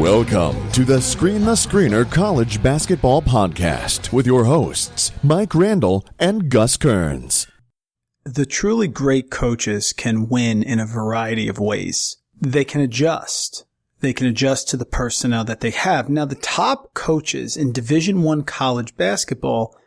Welcome to the Screener College Basketball Podcast with your hosts, Mike Randle and Gus Kearns. The truly great coaches can win in a variety of ways. They can adjust. They can adjust to the personnel that they have. Now, the top coaches in Division I college basketball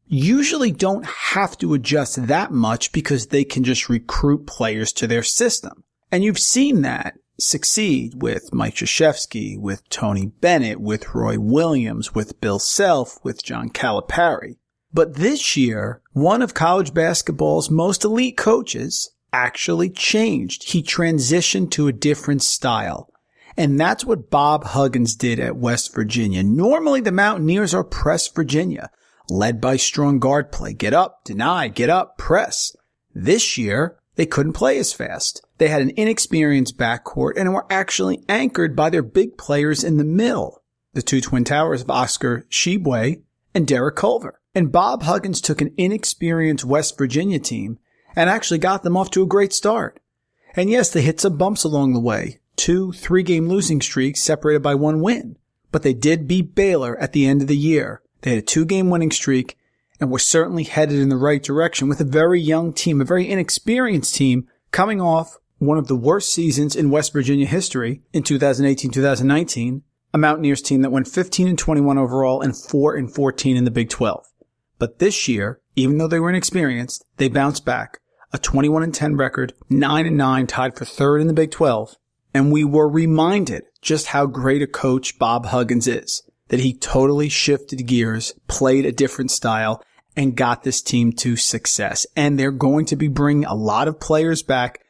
usually don't have to adjust that much because they can just recruit players to their system. And you've seen that succeed with Mike Krzyzewski, with Tony Bennett, with Roy Williams, with Bill Self, with John Calipari. But this year, one of college basketball's most elite coaches actually changed. He transitioned to a different style. And that's what Bob Huggins did at West Virginia. Normally, the Mountaineers are press Virginia, led by strong guard play. Get up, deny, get up, press. This year, they couldn't play as fast. They had an inexperienced backcourt and were actually anchored by their big players in the middle, the two twin towers of Oscar Tshiebwe and Derek Culver. And Bob Huggins took an inexperienced West Virginia team and actually got them off to a great start. And yes, they hit some bumps along the way, 2 3-game losing streaks separated by one win. But they did beat Baylor at the end of the year. They had a 2-game winning streak and were certainly headed in the right direction with a very young team, a very inexperienced team coming off one of the worst seasons in West Virginia history in 2018-2019, a Mountaineers team that went 15-21 overall and 4-14 in the Big 12. But this year, even though they were inexperienced, they bounced back, a 21-10 record, 9-9 tied for third in the Big 12, and we were reminded just how great a coach Bob Huggins is, that he totally shifted gears, played a different style, and got this team to success. And they're going to be bringing a lot of players back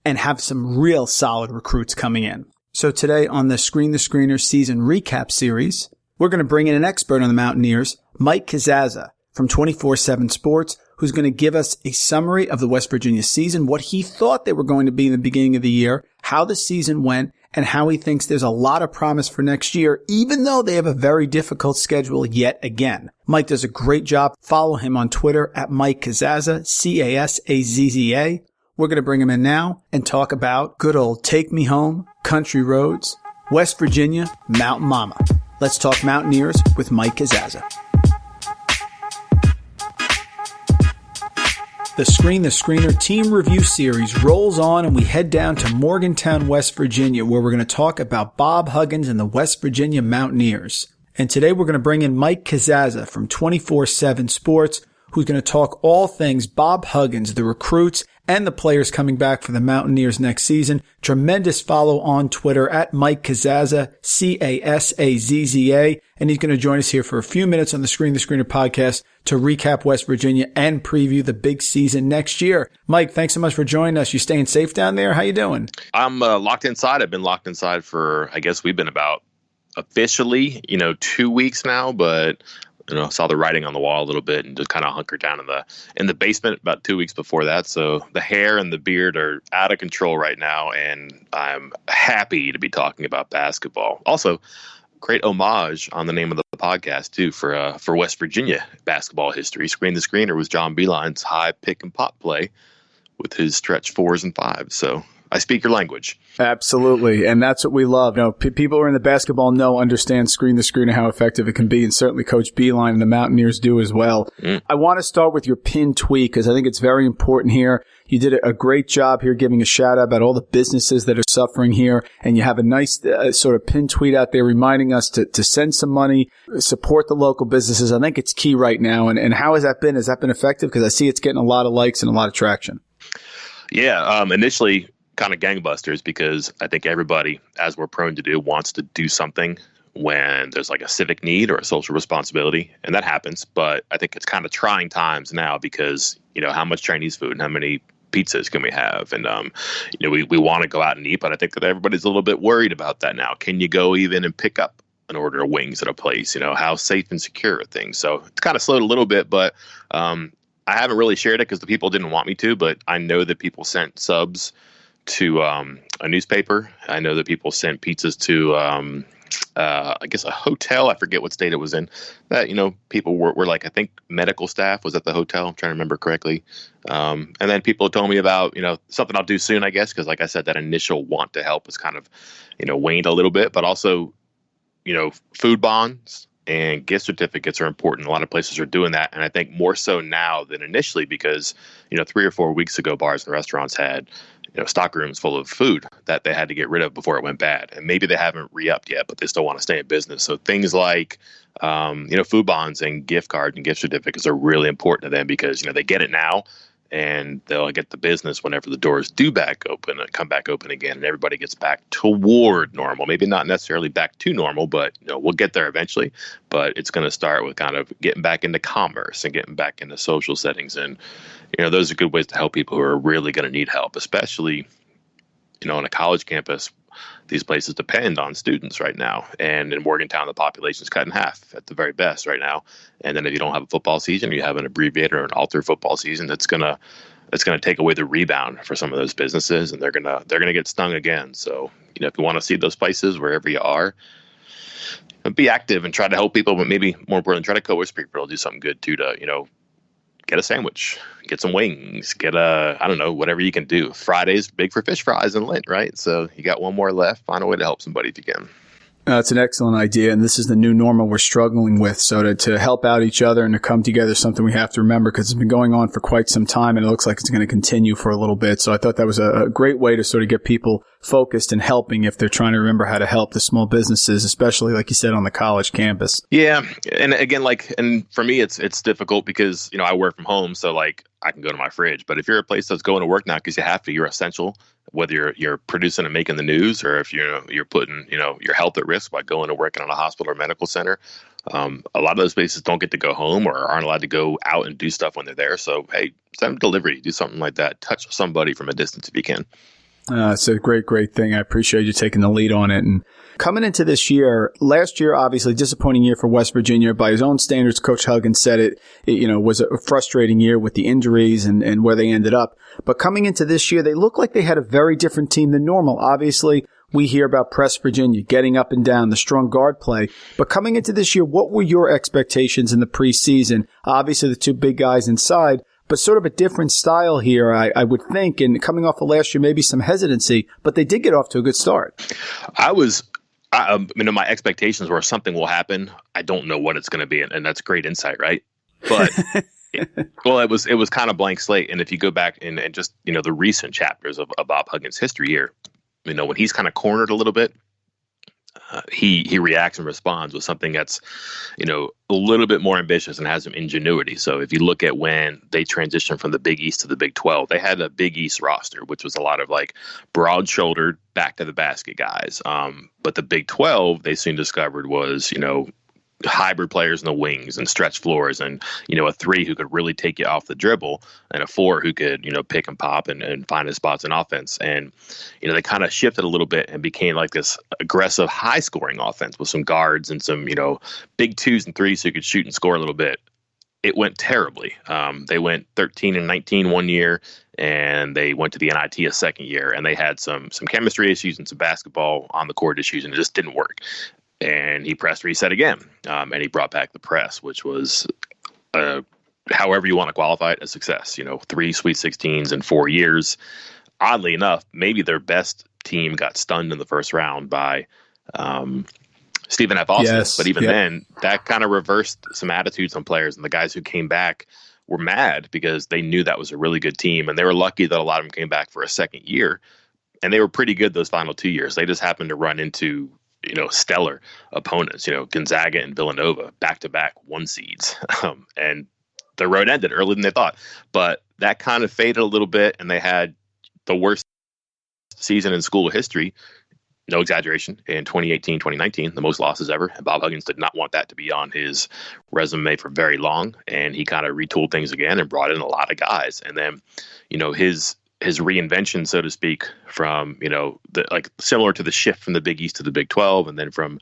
and have some real solid recruits coming in. So today on the Screener season recap series, we're going to bring in an expert on the Mountaineers, Mike Casazza from 247Sports, who's going to give us a summary of the West Virginia season, what he thought they were going to be in the beginning of the year, how the season went, and how he thinks there's a lot of promise for next year, even though they have a very difficult schedule yet again. Mike does a great job. Follow him on Twitter at Mike Casazza, Casazza. We're going to bring him in now and talk about good old Take Me Home, Country Roads, West Virginia, Mountain Mama. Let's talk Mountaineers with Mike Casazza. The Screener team review series rolls on and we head down to Morgantown, West Virginia, where we're going to talk about Bob Huggins and the West Virginia Mountaineers. And today we're going to bring in Mike Casazza from 247Sports, who's going to talk all things Bob Huggins, the recruits, and the players coming back for the Mountaineers next season. Tremendous follow on Twitter at Mike Casazza, Casazza, and he's going to join us here for a few minutes on the Screener podcast to recap West Virginia and preview the big season next year. Mike, thanks so much for joining us. You staying safe down there? How you doing? I'm locked inside. I've been locked inside for, I guess we've been about officially, 2 weeks now, but saw the writing on the wall a little bit and just kind of hunkered down in the basement about 2 weeks before that. So the hair and the beard are out of control right now, and I'm happy to be talking about basketball. Also, great homage on the name of the podcast too for West Virginia basketball history. Screen the Screener was John Beilein's high pick and pop play with his stretch 4s and 5s. So I speak your language. Absolutely. And that's what we love. People who are in the basketball understand Screen the Screener, how effective it can be. And certainly Coach Beilein and the Mountaineers do as well. I want to start with your pinned tweet because I think it's very important here. You did a great job here giving a shout out about all the businesses that are suffering here. And you have a nice sort of pinned tweet out there reminding us to send some money, support the local businesses. I think it's key right now. And how has that been? Has that been effective? Because I see it's getting a lot of likes and a lot of traction. Yeah. Initially, kind of gangbusters because I think everybody, as we're prone to do, wants to do something when there's like a civic need or a social responsibility, and that happens. But I think it's kind of trying times now because, how much Chinese food and how many pizzas can we have? And, we want to go out and eat, but I think that everybody's a little bit worried about that now. Can you go even and pick up an order of wings at a place? How safe and secure are things? So it's kind of slowed a little bit, but I haven't really shared it because the people didn't want me to, but I know that people sent subs to a newspaper. I know that people sent pizzas to I guess a hotel. I forget what state it was in. That people were like, I think medical staff was at the hotel. I'm trying to remember correctly. And then people told me about something I'll do soon, I guess, because like I said, that initial want to help has kind of waned a little bit. But also, food bonds and gift certificates are important. A lot of places are doing that, and I think more so now than initially because 3 or 4 weeks ago, bars and restaurants had stock rooms full of food that they had to get rid of before it went bad. And maybe they haven't re-upped yet, but they still want to stay in business. So things like, food bonds and gift cards and gift certificates are really important to them because, they get it now and they'll get the business whenever the doors do come back open again, and everybody gets back toward normal. Maybe not necessarily back to normal, but we'll get there eventually. But it's going to start with kind of getting back into commerce and getting back into social settings. And, those are good ways to help people who are really going to need help, especially, on a college campus. These places depend on students right now. And in Morgantown, the population is cut in half at the very best right now. And then if you don't have a football season, you have an abbreviated or an altered football season, that's going to take away the rebound for some of those businesses, and they're going to get stung again. So, if you want to see those places wherever you are, be active and try to help people, but maybe more importantly, try to coerce people to do something good too, to, get a sandwich, get some wings, get whatever you can do. Friday's big for fish fries and Lent, right? So you got one more left. Find a way to help somebody if you can. It's an excellent idea, and this is the new normal we're struggling with. So to help out each other and to come together is something we have to remember because it's been going on for quite some time, and it looks like it's going to continue for a little bit. So I thought that was a great way to sort of get people focused and helping if they're trying to remember how to help the small businesses, especially, like you said, on the college campus. Yeah, and again, and for me, it's difficult because, I work from home, so I can go to my fridge. But if you're a place that's going to work now because you have to, you're essential, whether you're producing and making the news or if you're putting, your health at risk by going to working in a hospital or medical center. A lot of those places don't get to go home or aren't allowed to go out and do stuff when they're there. So, hey, send them delivery, do something like that. Touch somebody from a distance if you can. It's a great thing. I appreciate you taking the lead on it. And coming into this year, last year, obviously disappointing year for West Virginia. By his own standards, Coach Huggins said it was a frustrating year with the injuries and where they ended up. But coming into this year, they look like they had a very different team than normal. Obviously, we hear about Press Virginia getting up and down, the strong guard play. But coming into this year, what were your expectations in the preseason? Obviously, the two big guys inside, but sort of a different style here, I would think. And coming off of last year, maybe some hesitancy, but they did get off to a good start. My expectations were something will happen. I don't know what it's going to be, and that's great insight, right? But it was kind of blank slate. And if you go back and just the recent chapters of Bob Huggins' history here, when he's kind of cornered a little bit, he reacts and responds with something that's a little bit more ambitious and has some ingenuity. So if you look at when they transitioned from the Big East to the Big 12, they had a Big East roster, which was a lot of broad-shouldered, back to the basket guys. But the Big 12, they soon discovered was hybrid players in the wings and stretch floors, and a 3 who could really take you off the dribble, and a 4 who could pick and pop and find his spots in offense. And they kind of shifted a little bit and became like this aggressive, high scoring offense with some guards and some big 2s and 3s who could shoot and score a little bit. It went terribly. They went 13-19 one year, and they went to the NIT a second year, and they had some chemistry issues and some basketball on the court issues, and it just didn't work. And he pressed reset again, and he brought back the press, which was, however you want to qualify it, a success. 3 Sweet 16s in 4 years. Oddly enough, maybe their best team got stunned in the first round by Stephen F. Austin. Yes, but even then, that kind of reversed some attitudes on players, and the guys who came back were mad because they knew that was a really good team, and they were lucky that a lot of them came back for a second year, and they were pretty good those final 2 years. They just happened to run into stellar opponents, Gonzaga and Villanova, back-to-back 1 seeds. And the road ended earlier than they thought. But that kind of faded a little bit, and they had the worst season in school history, no exaggeration, in 2018, 2019, the most losses ever. And Bob Huggins did not want that to be on his resume for very long. And he kind of retooled things again and brought in a lot of guys. And then, his reinvention, so to speak, from, similar to the shift from the Big East to the Big 12, and then from,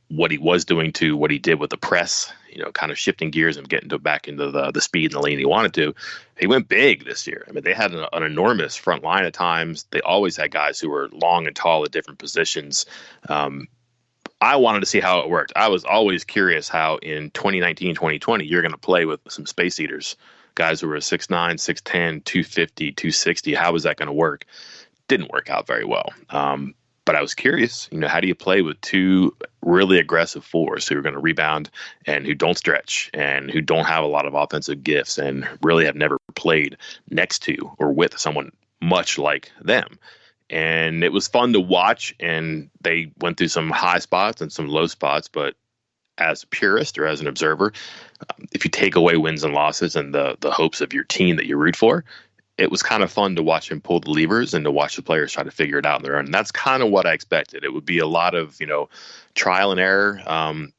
what he was doing to what he did with the press, kind of shifting gears and getting back into the speed and the lane he wanted to. He went big this year. I mean, they had an enormous front line at times. They always had guys who were long and tall at different positions. I wanted to see how it worked. I was always curious how in 2019, 2020, you're going to play with some space eaters, guys who were 6'9", 6'10", 250, 260. How was that going to work? Didn't work out very well. But I was curious, how do you play with two really aggressive fours who are going to rebound and who don't stretch and who don't have a lot of offensive gifts and really have never played next to or with someone much like them? And it was fun to watch, and they went through some high spots and some low spots. But as a purist or as an observer, if you take away wins and losses and the hopes of your team that you root for, it was kind of fun to watch him pull the levers and to watch the players try to figure it out on their own. And that's kind of what I expected. It would be a lot of, trial and error,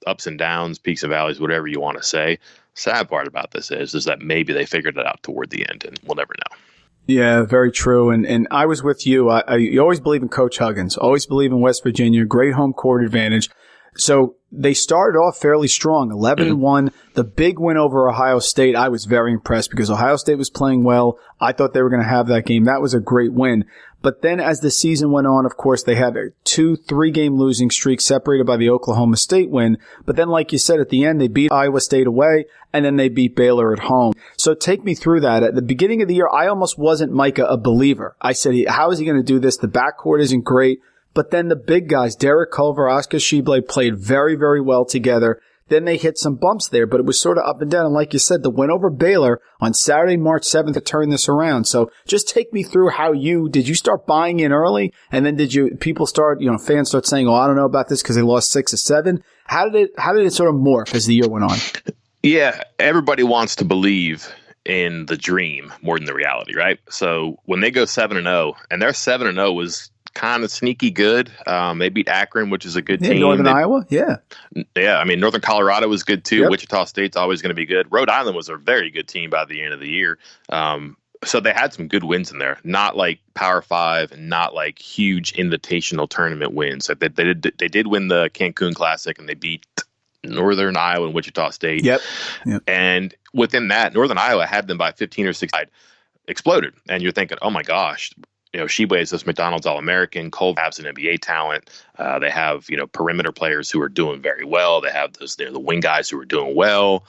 ups and downs, peaks and valleys, whatever you want to say. Sad part about this is that maybe they figured it out toward the end, and we'll never know. Yeah, very true. And I was with you. You always believe in Coach Huggins, always believe in West Virginia, great home court advantage. So they started off fairly strong, 11-1. The big win over Ohio State, I was very impressed because Ohio State was playing well. I thought they were going to have that game. That was a great win. But then as the season went on, of course, they had a 2-3 game losing streak separated by the Oklahoma State win. But then, like you said, at the end, they beat Iowa State away, and then they beat Baylor at home. So take me through that. At the beginning of the year, I almost wasn't, Micah, a believer. I said, how is he going to do this? The backcourt isn't great. But then the big guys, Derek Culver, Oscar Tshiebwe, played very, very well together. Then they hit some bumps there, but it was sort of up and down. And like you said, the win over Baylor on Saturday, March 7th to turn this around. So just take me through did you start buying in early? And then people start, fans start saying, I don't know about this because they lost 6 or 7. How did it sort of morph as the year went on? Yeah, everybody wants to believe in the dream more than the reality, right? So when they go 7-0, and their 7-0 was kind of sneaky good. They beat Akron, which is a good team. Northern Iowa, yeah. Yeah, I mean, Northern Colorado was good too. Yep. Wichita State's always going to be good. Rhode Island was a very good team by the end of the year. So they had some good wins in there. Not like Power 5 and not like huge invitational tournament wins. They did win the Cancun Classic, and they beat Northern Iowa and Wichita State. Yep. And within that, Northern Iowa had them by 15 or 16. Exploded. And you're thinking, oh my gosh, Tshiebwe is this McDonald's All-American. Culver has an NBA talent. They have, perimeter players who are doing very well. They have the wing guys who are doing well.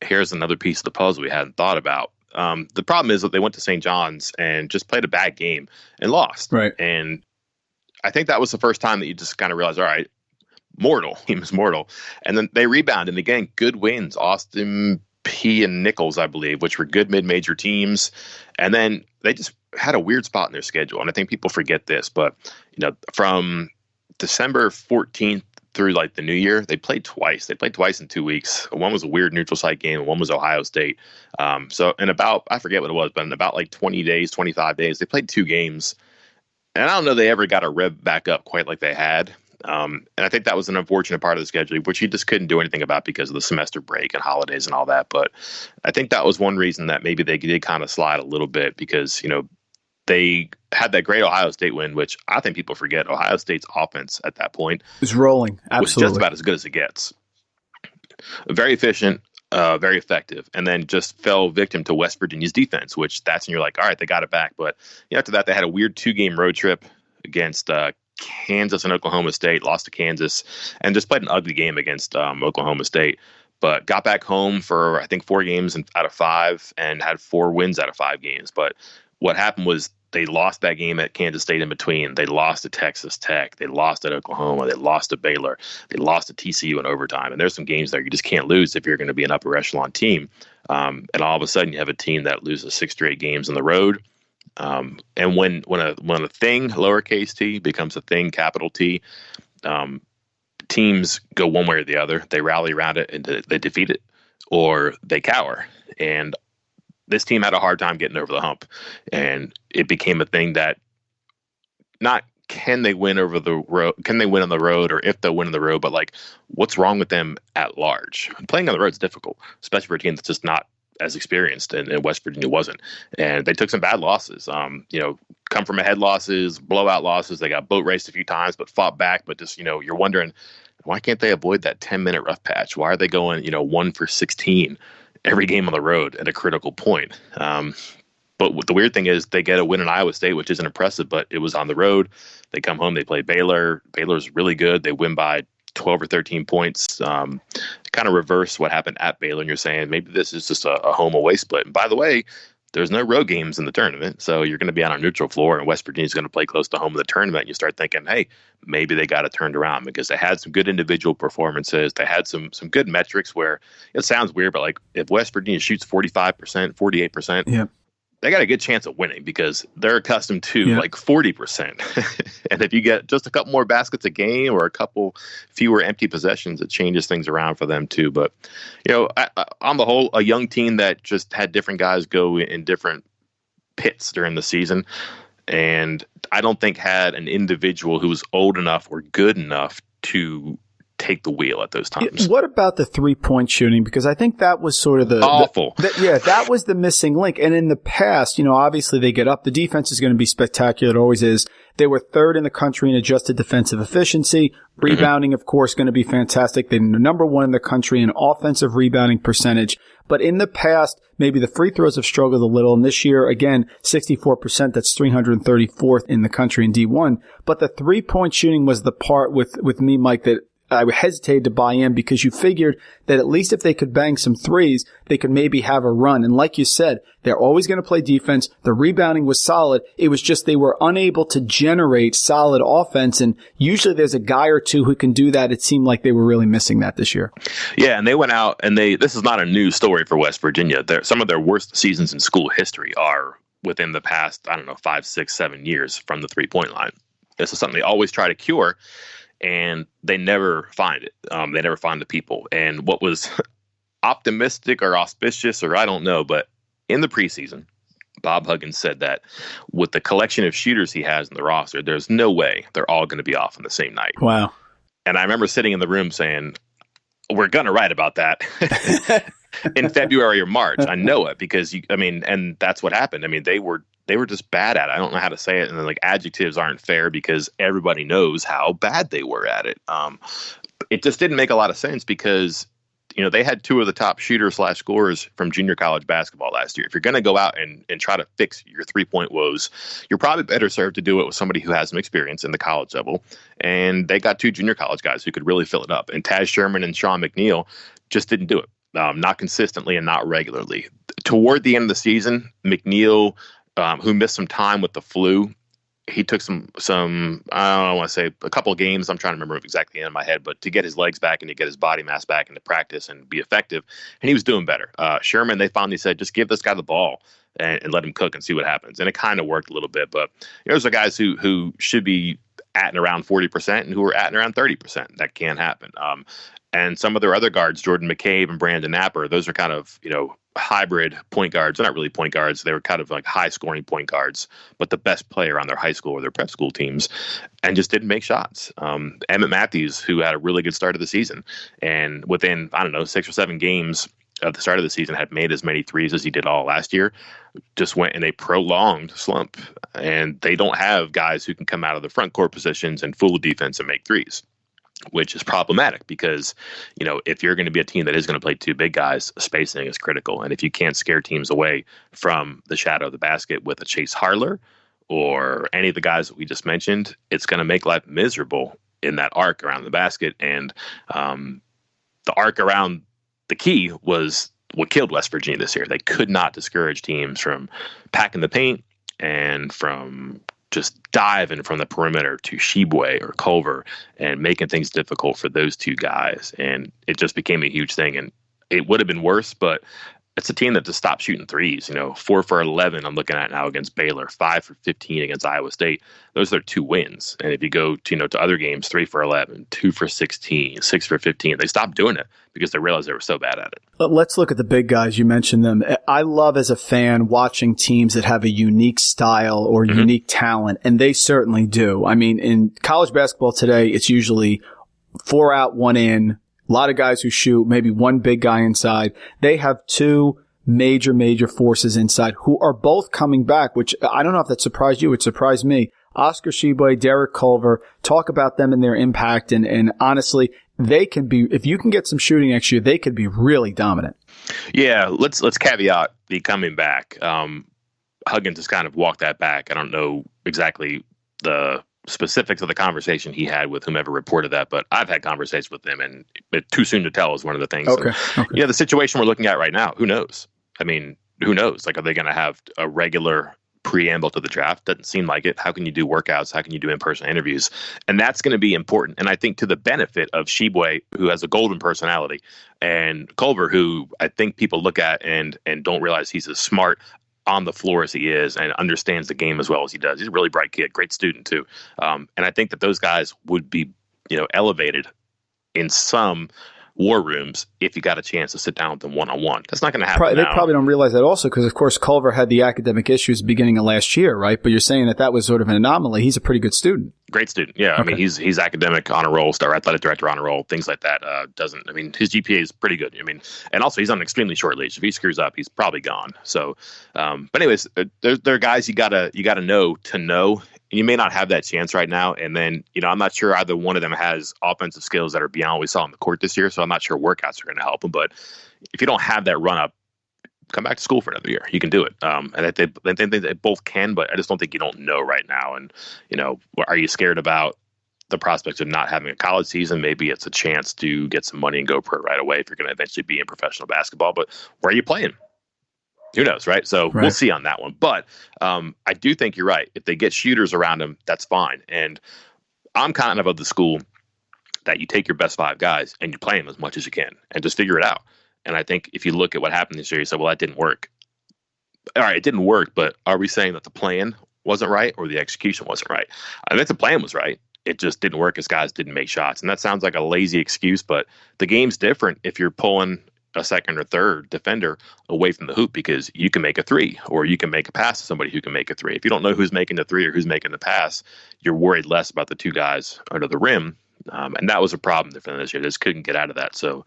Here's another piece of the puzzle we hadn't thought about. The problem is that they went to St. John's and just played a bad game and lost. Right. And I think that was the first time that you just kind of realized, all right, team is mortal. And then they rebounded. And again, good wins. Austin P and Nichols, I believe, which were good mid-major teams. And then they just had a weird spot in their schedule. And I think people forget this, but from December 14th through like the new year, they played twice. They played twice in 2 weeks. One was a weird neutral site game, and one was Ohio State. So in about, I forget what it was, but in about like 20 days, 25 days, they played 2 games. And I don't know they ever got a rev back up quite like they had. And I think that was an unfortunate part of the schedule, which you just couldn't do anything about because of the semester break and holidays and all that. But I think that was one reason that maybe they did kind of slide a little bit because, they had that great Ohio State win, which I think people forget. Ohio State's offense at that point was rolling. Absolutely. Was just about as good as it gets. Very efficient, very effective, and then just fell victim to West Virginia's defense, which that's when you're like, all right, they got it back. But after that, they had a weird 2-game road trip against Kansas and Oklahoma State, lost to Kansas, and just played an ugly game against Oklahoma State. But got back home for, I think, 4 games out of 5 and had 4 wins out of 5 games. But what happened was they lost that game at Kansas State in between. They lost to Texas Tech. They lost at Oklahoma. They lost to Baylor. They lost to TCU in overtime. And there's some games there you just can't lose if you're going to be an upper echelon team. And all of a sudden you have a team that loses 6 straight games on the road. And when a thing, lowercase t, becomes a thing, capital T, teams go one way or the other. They rally around it and they defeat it, or they cower. And this team had a hard time getting over the hump, and it became a thing that not can they win over the road, can they win on the road, or if they'll win on the road, but like what's wrong with them at large? Playing on the road is difficult, especially for a team that's just not as experienced, and West Virginia wasn't. And they took some bad losses, come from ahead losses, blowout losses. They got boat raced a few times, but fought back. But just, you're wondering, why can't they avoid that 10-minute rough patch? Why are they going, 1 for 16 every game on the road at a critical point? But the weird thing is they get a win in Iowa State, which isn't impressive, but it was on the road. They come home, they play Baylor. Baylor's really good. They win by 12 or 13 points. Kind of reverse what happened at Baylor. And you're saying maybe this is just a home away split. And by the way, there's no road games in the tournament. So you're going to be on a neutral floor, and West Virginia's going to play close to home of the tournament. And you start thinking, hey, maybe they got it turned around, because they had some good individual performances. They had some good metrics where it sounds weird, but like if West Virginia shoots 45%, 48%, yeah, they got a good chance of winning because they're accustomed to like 40%. And if you get just a couple more baskets a game or a couple fewer empty possessions, it changes things around for them too. But, on the whole, a young team that just had different guys go in different pits during the season. And I don't think had an individual who was old enough or good enough to take the wheel at those times. What about the 3-point shooting? Because I think that was sort of awful. That was the missing link. And in the past, obviously they get up. The defense is going to be spectacular. It always is. They were third in the country in adjusted defensive efficiency. Rebounding, of course, going to be fantastic. They're number one in the country in offensive rebounding percentage. But in the past, maybe the free throws have struggled a little. And this year, again, 64%. That's 334th in the country in D1. But the 3-point shooting was the part with me, Mike, that I hesitated to buy in, because you figured that at least if they could bang some threes, they could maybe have a run. And like you said, they're always going to play defense. The rebounding was solid. It was just they were unable to generate solid offense. And usually there's a guy or two who can do that. It seemed like they were really missing that this year. Yeah, and they went out and this is not a new story for West Virginia. Some of their worst seasons in school history are within the past, 5, 6, 7 years from the 3-point line. This is something they always try to cure, and they never find it. They never find the people. And what was optimistic or auspicious, or I don't know, but in the preseason, Bob Huggins said that with the collection of shooters he has in the roster, there's no way they're all going to be off on the same night. Wow. And I remember sitting in the room saying, we're going to write about that in February or March. I know it because, and that's what happened. They were just bad at it. I don't know how to say it. And then adjectives aren't fair because everybody knows how bad they were at it. It just didn't make a lot of sense because, they had two of the top shooters/scorers from junior college basketball last year. If you're going to go out and try to fix your 3-point woes, you're probably better served to do it with somebody who has some experience in the college level. And they got two junior college guys who could really fill it up. And Taz Sherman and Sean McNeil just didn't do it. Not consistently and not regularly. Toward the end of the season, McNeil, who missed some time with the flu, he took some I don't want to say a couple of games. I'm trying to remember exactly in my head, but to get his legs back and to get his body mass back into practice and be effective. And he was doing better. Sherman, they finally said, just give this guy the ball and let him cook and see what happens. And it kind of worked a little bit, but those are guys who should be at and around 40% and who are at and around 30%. That can't happen. And some of their other guards, Jordan McCabe and Brandon Napper, those are kind of, hybrid point guards. They're not really point guards. They were kind of like high scoring point guards, but the best player on their high school or their prep school teams, and just didn't make shots. Emmett Matthews, who had a really good start of the season, and within, 6 or 7 games at the start of the season had made as many threes as he did all last year, just went in a prolonged slump. And they don't have guys who can come out of the front court positions and fool defense and make threes, which is problematic because, if you're going to be a team that is going to play two big guys, spacing is critical. And if you can't scare teams away from the shadow of the basket with a Chase Harler or any of the guys that we just mentioned, it's going to make life miserable in that arc around the basket. And the arc around the key was what killed West Virginia this year. They could not discourage teams from packing the paint and from just diving from the perimeter to Tshiebwe or Culver and making things difficult for those two guys. And it just became a huge thing. And it would have been worse, but it's a team that just stopped shooting threes. 4 for 11 I'm looking at now against Baylor, 5 for 15 against Iowa State. Those are 2 wins. And if you go to other games, 3 for 11, 2 for 16, 6 for 15, they stopped doing it because they realized they were so bad at it. Let's look at the big guys. You mentioned them. I love as a fan watching teams that have a unique style or unique talent, and they certainly do. In college basketball today, it's usually 4 out, 1 in. A lot of guys who shoot, maybe one big guy inside. They have 2 major forces inside who are both coming back, which I don't know if that surprised you. It surprised me. Oscar Tshiebwe, Derek Culver, talk about them and their impact. And honestly, they can be, if you can get some shooting next year, they could be really dominant. Yeah, let's caveat the coming back. Huggins has kind of walked that back. I don't know exactly the specifics of the conversation he had with whomever reported that, but I've had conversations with them, and too soon to tell is one of the things. Okay. The situation we're looking at right now, who knows? I mean, who knows? Like, are they going to have a regular preamble to the draft? Doesn't seem like it. How can you do workouts? How can you do in-person interviews? And that's going to be important. And I think to the benefit of Tshiebwe, who has a golden personality, and Culver, who I think people look at and don't realize he's as smart on the floor as he is and understands the game as well as he does. He's a really bright kid, great student too. And I think that those guys would be, elevated in some war rooms if you got a chance to sit down with them one-on-one. That's not going to happen now. They probably don't realize that also because, of course, Culver had the academic issues beginning of last year, right? But you're saying that was sort of an anomaly. He's a pretty good student. Great student, yeah. Okay. I mean, he's academic honor roll, star athletic director honor roll, things like that. His GPA is pretty good. I mean, and also he's on an extremely short leash. If he screws up, he's probably gone. So, but anyways, there are guys you gotta know to know. You may not have that chance right now. And then, I'm not sure either one of them has offensive skills that are beyond what we saw on the court this year. So I'm not sure workouts are going to help them. But if you don't have that run up, come back to school for another year. You can do it. And I think they both can, but I just don't think you don't know right now. And, are you scared about the prospects of not having a college season? Maybe it's a chance to get some money and go pro right away if you're going to eventually be in professional basketball. But where are you playing? Who knows, right? So We'll see on that one. But I do think you're right. If they get shooters around them, that's fine. And I'm kind of the school that you take your best 5 guys and you play them as much as you can and just figure it out. And I think if you look at what happened this year, you say, well, that didn't work. All right, it didn't work, but are we saying that the plan wasn't right or the execution wasn't right? I think the plan was right. It just didn't work as guys didn't make shots. And that sounds like a lazy excuse, but the game's different if you're pulling a second or third defender away from the hoop because you can make a 3 or you can make a pass to somebody who can make a 3. If you don't know who's making the 3 or who's making the pass, you're worried less about the 2 guys under the rim. And that was a problem for this year. They just couldn't get out of that. So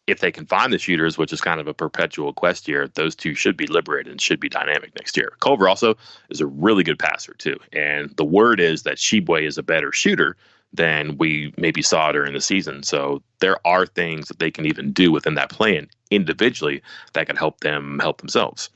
if they can find the shooters, which is kind of a perpetual quest here, those 2 should be liberated and should be dynamic next year. Culver also is a really good passer too. And the word is that Tshiebwe is a better shooter than we maybe saw during the season. So there are things that they can even do within that plan individually that can help them help themselves.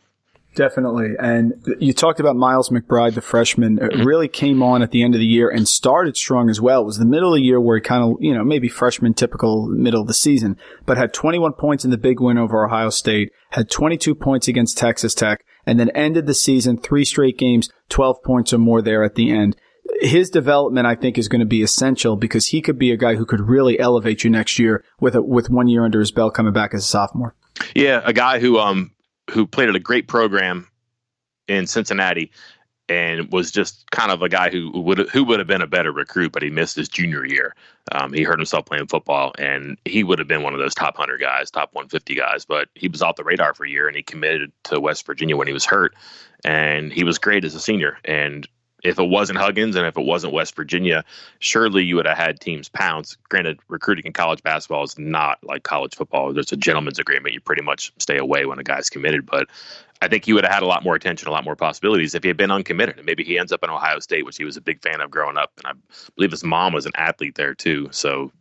Definitely. And you talked about Miles McBride, the freshman, really came on at the end of the year and started strong as well. It was the middle of the year where he kind of, maybe freshman typical middle of the season, but had 21 points in the big win over Ohio State, had 22 points against Texas Tech, and then ended the season 3 straight games, 12 points or more there at the end. His development, I think, is going to be essential because he could be a guy who could really elevate you next year with 1 year under his belt coming back as a sophomore. Yeah, a guy who played at a great program in Cincinnati and was just kind of a guy who would have been a better recruit, but he missed his junior year. He hurt himself playing football, and he would have been one of those top 100 guys, top 150 guys, but he was off the radar for a year, and he committed to West Virginia when he was hurt, and he was great as a senior. And if it wasn't Huggins and if it wasn't West Virginia, surely you would have had teams pounce. Granted, recruiting in college basketball is not like college football. There's a gentleman's agreement. You pretty much stay away when a guy's committed. But I think he would have had a lot more attention, a lot more possibilities if he had been uncommitted. And maybe he ends up in Ohio State, which he was a big fan of growing up. And I believe his mom was an athlete there too. So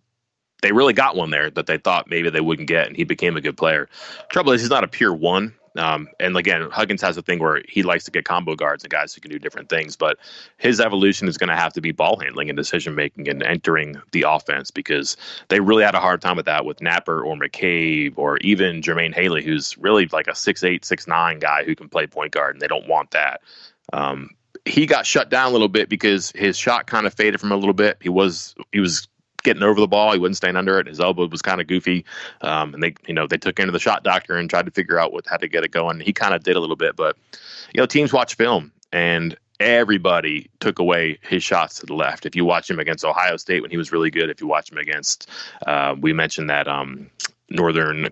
they really got one there that they thought maybe they wouldn't get, and he became a good player. Trouble is he's not a pure one. And again, Huggins has a thing where he likes to get combo guards and guys who can do different things, but his evolution is going to have to be ball handling and decision making and entering the offense, because they really had a hard time with that with Napper or McCabe or even Jermaine Haley, who's really like a 6'8", 6'9" guy who can play point guard, and they don't want that. He got shut down a little bit because his shot kind of faded from a little bit. He was getting over the ball. He wasn't staying under it. His elbow was kind of goofy. And they took him to the shot doctor and tried to figure out how to get it going. He kind of did a little bit, but teams watch film, and everybody took away his shots to the left. If you watch him against Ohio State when he was really good, if you watch him against, we mentioned that Northern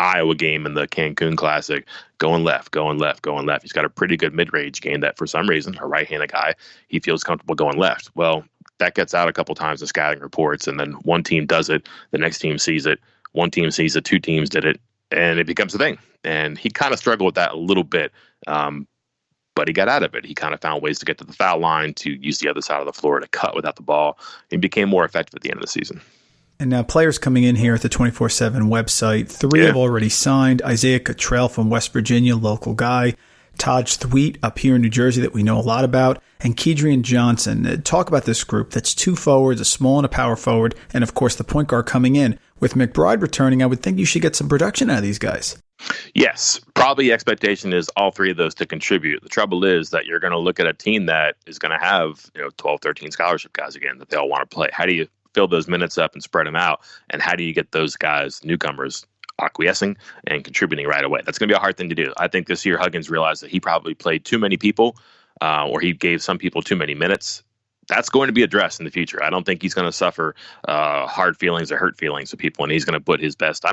Iowa game in the Cancun Classic, going left. He's got a pretty good mid-range game that for some reason, a right-handed guy, he feels comfortable going left. Well, that gets out a couple times in scouting reports, and then one team does it, the next team sees it, one team sees it, 2 teams did it, and it becomes a thing. And he kind of struggled with that a little bit, but he got out of it. He kind of found ways to get to the foul line, to use the other side of the floor to cut without the ball, and became more effective at the end of the season. And now players coming in here at the 247 website, 3 have already signed. Isaiah Cottrell from West Virginia, local guy. Taj Thweet up here in New Jersey that we know a lot about, and Kedrian Johnson. Talk about this group. That's two forwards, a small and a power forward, and of course the point guard coming in. With McBride returning, I would think you should get some production out of these guys. Yes, probably the expectation is all three of those to contribute. The trouble is that you're going to look at a team that is going to have 12, 13 scholarship guys again that they all want to play. How do you fill those minutes up and spread them out? And how do you get those guys, newcomers, acquiescing and contributing right away? That's going to be a hard thing to do. I think this year Huggins realized that he probably played too many people or he gave some people too many minutes. That's going to be addressed in the future. I don't think he's going to suffer hard feelings or hurt feelings with people, and he's going to put his best,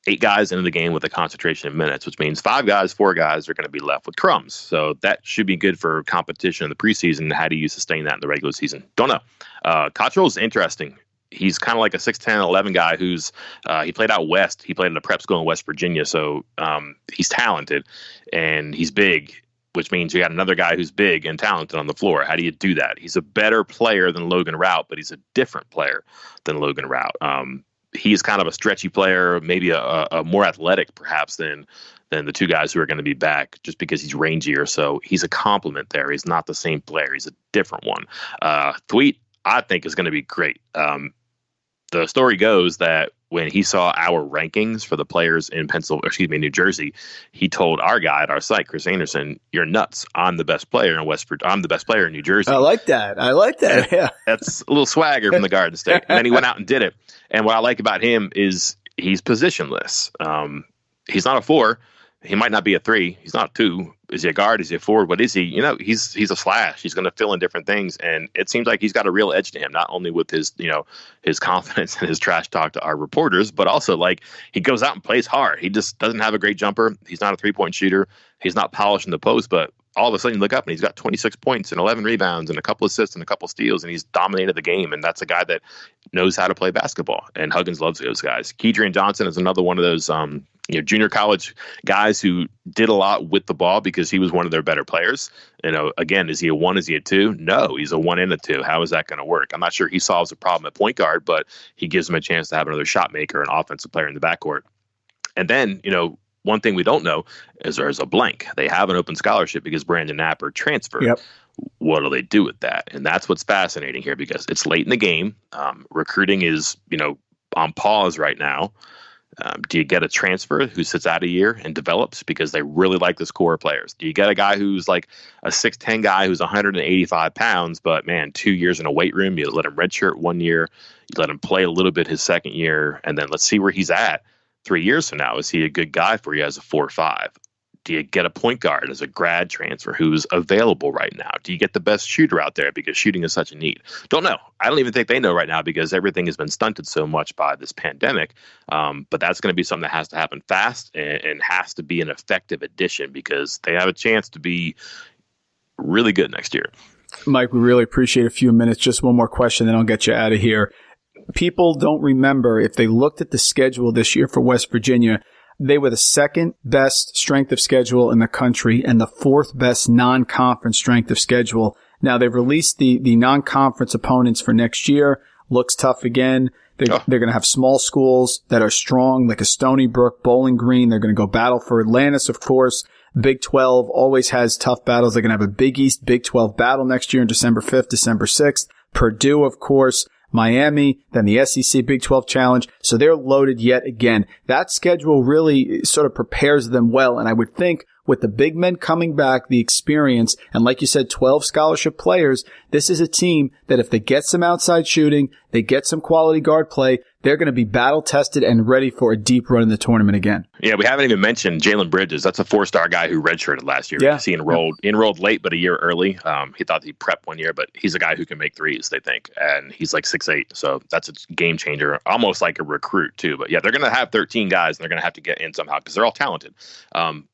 8 guys into the game with a concentration of minutes, which means 5 guys, 4 guys are going to be left with crumbs. So that should be good for competition in the preseason. How do you sustain that in the regular season? Don't know. Cottrell's interesting. He's kind of like a 6'10", 11 guy who's he played out west. He played in a prep school in West Virginia, so he's talented and he's big, which means you got another guy who's big and talented on the floor. How do you do that? He's a better player than Logan Rout, but he's a different player than Logan Rout. He's kind of a stretchy player, maybe a more athletic perhaps than the 2 guys who are going to be back just because he's rangier. So he's a compliment there. He's not the same player. He's a different one. Thweet, I think, is going to be great. The story goes that when he saw our rankings for the players in New Jersey, he told our guy at our site, Chris Anderson, "You're nuts. I'm the best player I'm the best player in New Jersey." I like that. Yeah. That's a little swagger from the Garden State. And then he went out and did it. And what I like about him is he's positionless. He's not a 4. He might not be a 3. He's not a 2. Is he a guard? Is he a forward? What is he? He's a slash. He's going to fill in different things. And it seems like he's got a real edge to him, not only with his confidence and his trash talk to our reporters, but also like he goes out and plays hard. He just doesn't have a great jumper. He's not a 3-point shooter. He's not polished in the post, but all of a sudden you look up and he's got 26 points and 11 rebounds and a couple assists and a couple steals, and he's dominated the game. And that's a guy that knows how to play basketball. And Huggins loves those guys. Kedrian Johnson is another one of those junior college guys who did a lot with the ball because he was one of their better players. Again, is he a 1? Is he a 2? No, he's a 1 and a 2. How is that going to work? I'm not sure he solves a problem at point guard, but he gives him a chance to have another shot maker, an offensive player in the backcourt. And then, one thing we don't know is there's a blank. They have an open scholarship because Brandon Napper transferred. Yep. What do they do with that? And that's what's fascinating here because it's late in the game. Recruiting is, on pause right now. Do you get a transfer who sits out a year and develops because they really like this core of players? Do you get a guy who's like a 6'10" guy who's 185 pounds, but man, 2 years in a weight room, you let him redshirt 1 year, you let him play a little bit his second year, and then let's see where he's at 3 years from now. Is he a good guy for you as a 4 or 5? Do you get a point guard as a grad transfer who's available right now? Do you get the best shooter out there because shooting is such a need? Don't know. I don't even think they know right now because everything has been stunted so much by this pandemic. But that's going to be something that has to happen fast and has to be an effective addition because they have a chance to be really good next year. Mike, we really appreciate a few minutes. Just one more question, then I'll get you out of here. People don't remember, if they looked at the schedule this year for West Virginia, they were the 2nd best strength of schedule in the country and the 4th best non-conference strength of schedule. Now, they've released the non-conference opponents for next year. Looks tough again. They're going to have small schools that are strong, like a Stony Brook, Bowling Green. They're going to go battle for Atlantis, of course. Big 12 always has tough battles. They're going to have a Big East, Big 12 battle next year on December 5th, December 6th. Purdue, of course. Miami, then the SEC Big 12 Challenge. So they're loaded yet again. That schedule really sort of prepares them well. And I would think with the big men coming back, the experience, and like you said, 12 scholarship players, this is a team that if they get some outside shooting, they get some quality guard play, they're going to be battle tested and ready for a deep run in the tournament again. Yeah, we haven't even mentioned Jalen Bridges. That's a 4-star guy who redshirted last year. Yeah. He enrolled late, but a year early. He thought he prepped 1 year, but he's a guy who can make threes, they think. And he's like 6'8", so that's a game changer, almost like a recruit too. But yeah, they're going to have 13 guys, and they're going to have to get in somehow because they're all talented.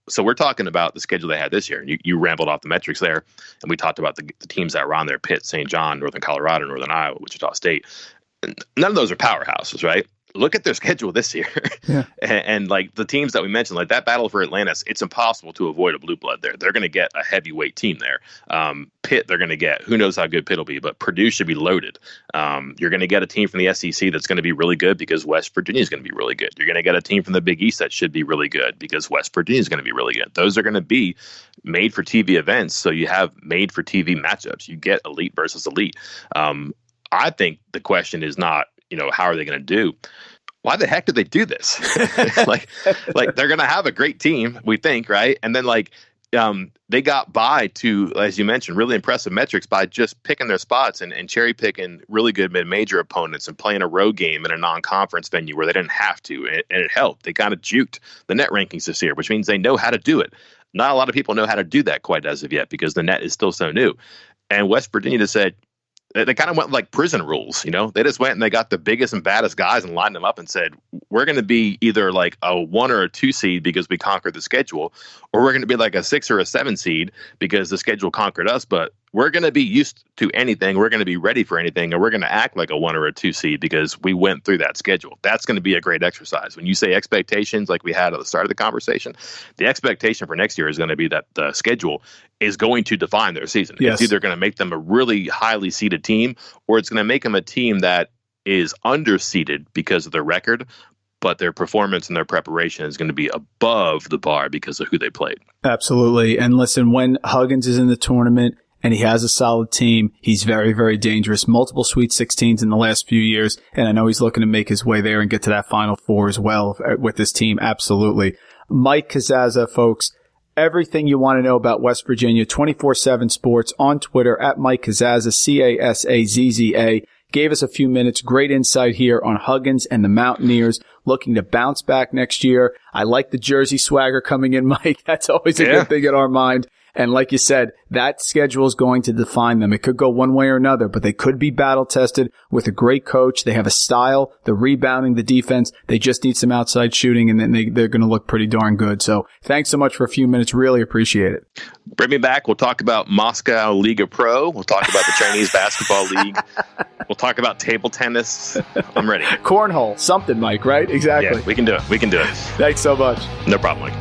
So we're talking about the schedule they had this year. And you rambled off the metrics there, and we talked about the teams that were on there: Pitt, St. John, Northern Colorado, Northern Iowa, Wichita State. None of those are powerhouses, right? look at their schedule this year. Yeah. and like the teams that we mentioned, like that battle for Atlantis, it's impossible to avoid a blue blood there. They're going to get a heavyweight team there. Pitt, they're going to get, who knows how good Pitt will be, but Purdue should be loaded. You're going to get a team from the SEC that's going to be really good because West Virginia is going to be really good. You're going to get a team from the Big East that should be really good because West Virginia is going to be really good. Those are going to be made for TV events. So you have made for TV matchups. You get elite versus elite. I think the question is not, how are they going to do? Why the heck did they do this? like they're going to have a great team, we think, right? And then they got by to, as you mentioned, really impressive metrics by just picking their spots and cherry picking really good mid-major opponents and playing a road game in a non-conference venue where they didn't have to. And it helped. They kind of juked the net rankings this year, which means they know how to do it. Not a lot of people know how to do that quite as of yet because the net is still so new. And West Virginia just said, they kind of went like prison rules, They just went and they got the biggest and baddest guys and lined them up and said, we're going to be either like a 1 or a 2 seed because we conquered the schedule, or we're going to be like a 6 or a 7 seed because the schedule conquered us. But we're going to be used to anything. We're going to be ready for anything, and we're going to act like a 1 or a 2 seed because we went through that schedule. That's going to be a great exercise. When you say expectations, like we had at the start of the conversation, the expectation for next year is going to be that the schedule is going to define their season. Yes. It's either going to make them a really highly seeded team, or it's going to make them a team that is underseeded because of their record, but their performance and their preparation is going to be above the bar because of who they played. Absolutely. And listen, when Huggins is in the tournament and he has a solid team, he's very, very dangerous. Multiple Sweet 16s in the last few years, and I know he's looking to make his way there and get to that Final Four as well with this team. Absolutely. Mike Casazza, folks. Everything you want to know about West Virginia, 247 Sports on Twitter at Mike Casazza, Casazza, gave us a few minutes. Great insight here on Huggins and the Mountaineers looking to bounce back next year. I like the jersey swagger coming in, Mike. That's always a good thing in our mind. And like you said, that schedule is going to define them. It could go one way or another, but they could be battle tested with a great coach. They have a style, the rebounding, the defense. They just need some outside shooting, and then they're going to look pretty darn good. So thanks so much for a few minutes. Really appreciate it. Bring me back. We'll talk about Moscow Liga Pro. We'll talk about the Chinese Basketball League. We'll talk about table tennis. I'm ready. Cornhole, something, Mike, right? Exactly. Yeah, we can do it. We can do it. Thanks so much. No problem, Mike.